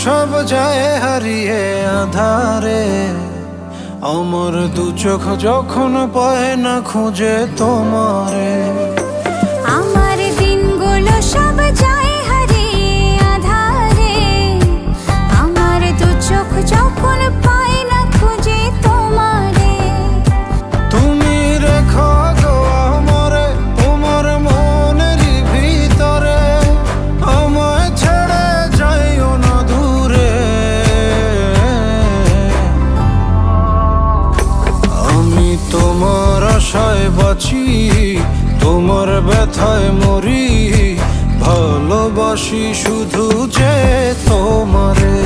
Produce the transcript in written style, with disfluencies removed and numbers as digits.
সব যায় হারিয়ে আধারে, আমার দু চোখ যখন পায় না খুঁজে তোমারে। আমার দিনগুলো সব যায় হারিয়ে আধারে, আমার দু চোখ যখন পায় না খুঁজে তোমারে। তুমি রেখো গো আমারে তোমার মনের ভিতরে, আমায় ছেড়ে যাইও না দূরে। আমি তোমার আশায় বাঁচি, তোমার ব্যথায় মরি, ভালোবাসি শুধু যে তোমারে।